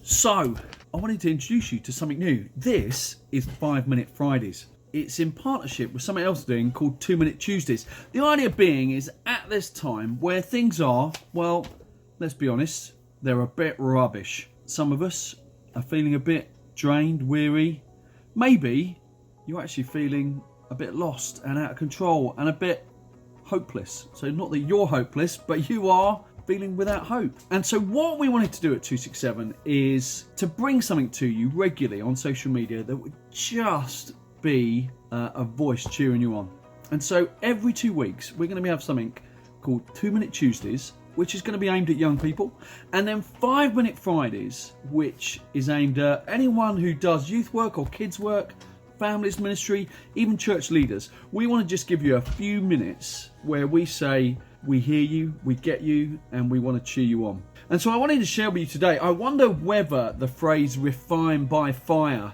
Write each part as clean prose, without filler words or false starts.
So, I wanted to introduce you to something new. This is 5 Minute Fridays. It's in partnership with something else doing called 2 Minute Tuesdays. The idea being is at this time where things are, well, let's be honest, they're a bit rubbish. Some of us are feeling a bit drained, weary. Maybe you're actually feeling a bit lost and out of control and a bit hopeless. So not that you're hopeless, but you are feeling without hope. And so what we wanted to do at 267 is to bring something to you regularly on social media that would just be a voice cheering you on. And so every 2 weeks we're going to have something called 2 Minute Tuesdays, which is going to be aimed at young people, and then 5 Minute Fridays, which is aimed at anyone who does youth work or kids work, families ministry, even church leaders. We want to just give you a few minutes where we say we hear you, we get you, and we want to cheer you on. And so I wanted to share with you today, I wonder whether the phrase refined by fire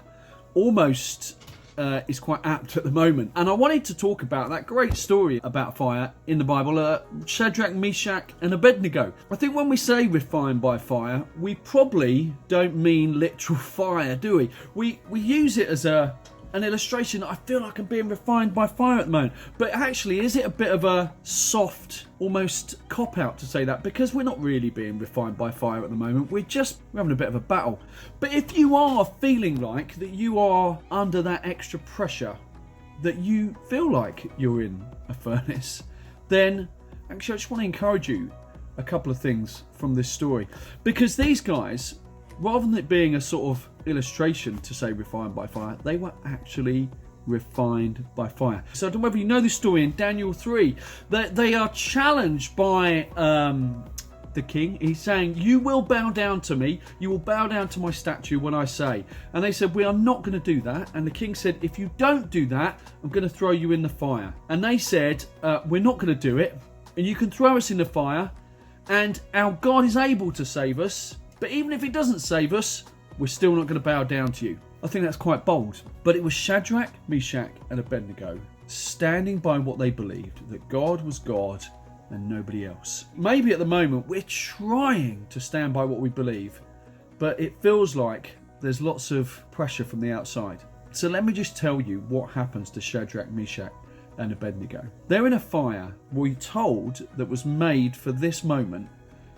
almost is quite apt at the moment. And I wanted to talk about that great story about fire in the Bible, Shadrach, Meshach and Abednego. I think when we say refined by fire, we probably don't mean literal fire, do we? We use it as an illustration that I feel like I'm being refined by fire at the moment. But actually, is it a bit of a soft, almost cop-out to say that? Because we're not really being refined by fire at the moment. We're having a bit of a battle. But if you are feeling like that you are under that extra pressure, that you feel like you're in a furnace, then actually I just want to encourage you a couple of things from this story. Because these guys, rather than it being a sort of illustration to say refined by fire, they were actually refined by fire. So I don't know whether you know this story in Daniel 3, that they are challenged by the king. He's saying, you will bow down to me, you will bow down to my statue when I say. And they said, we are not going to do that. And the king said, if you don't do that, I'm going to throw you in the fire. And they said, we're not going to do it, and you can throw us in the fire, and our God is able to save us. But even if he doesn't save us, we're still not going to bow down to you. I think that's quite bold. But it was Shadrach, Meshach and Abednego standing by what they believed, that God was God and nobody else. Maybe at the moment we're trying to stand by what we believe, but it feels like there's lots of pressure from the outside. So let me just tell you what happens to Shadrach, Meshach and Abednego. They're in a fire, we're told, that was made for this moment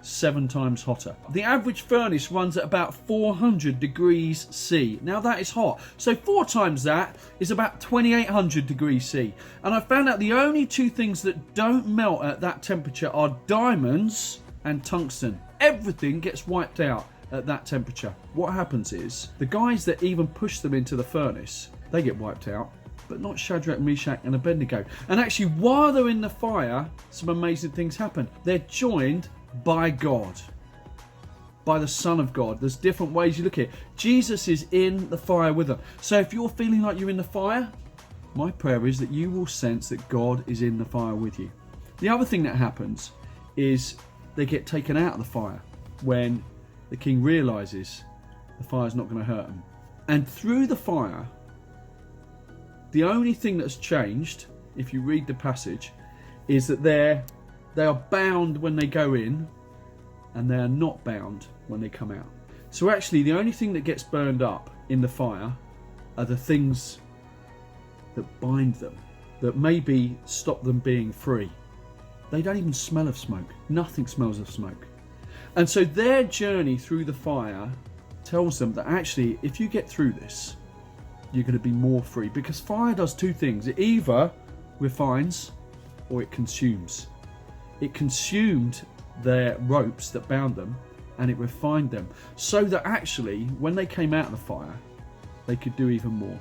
7 times hotter. The average furnace runs at about 400 degrees C. Now that is hot. So 4 times that is about 2800 degrees C. And I found out the only 2 things that don't melt at that temperature are diamonds and tungsten. Everything gets wiped out at that temperature. What happens is the guys that even push them into the furnace, they get wiped out, but not Shadrach, Meshach and Abednego. And actually, while they're in the fire, some amazing things happen. They're joined by God, by the Son of God. There's different ways you look at it. Jesus is in the fire with them. So if you're feeling like you're in the fire, my prayer is that you will sense that God is in the fire with you. The other thing that happens is they get taken out of the fire when the king realizes the fire's not going to hurt them. And through the fire, the only thing that's changed, if you read the passage, is that they are bound when they go in, and they are not bound when they come out. So actually, the only thing that gets burned up in the fire are the things that bind them, that maybe stop them being free. They don't even smell of smoke. Nothing smells of smoke. And so their journey through the fire tells them that actually, if you get through this, you're going to be more free. Because fire does 2 things. It either refines or it consumes. It consumed their ropes that bound them, and it refined them, so that actually when they came out of the fire, they could do even more.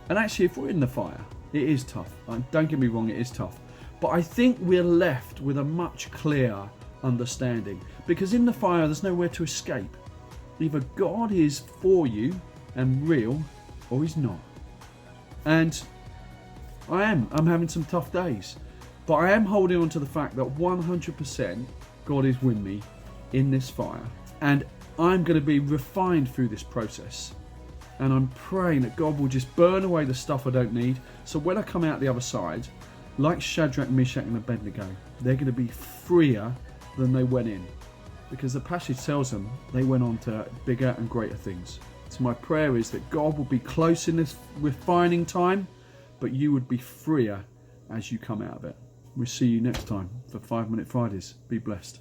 And actually, if we're in the fire, it is tough. Don't get me wrong, it is tough. But I think we're left with a much clearer understanding, because in the fire there's nowhere to escape. Either God is for you and real, or he's not. And I'm having some tough days. But I am holding on to the fact that 100% God is with me in this fire. And I'm going to be refined through this process. And I'm praying that God will just burn away the stuff I don't need. So when I come out the other side, like Shadrach, Meshach and Abednego, they're going to be freer than they went in. because the passage tells them they went on to bigger and greater things. So my prayer is that God will be close in this refining time, but you would be freer as you come out of it. We'll see you next time for 5 Minute Fridays. Be blessed.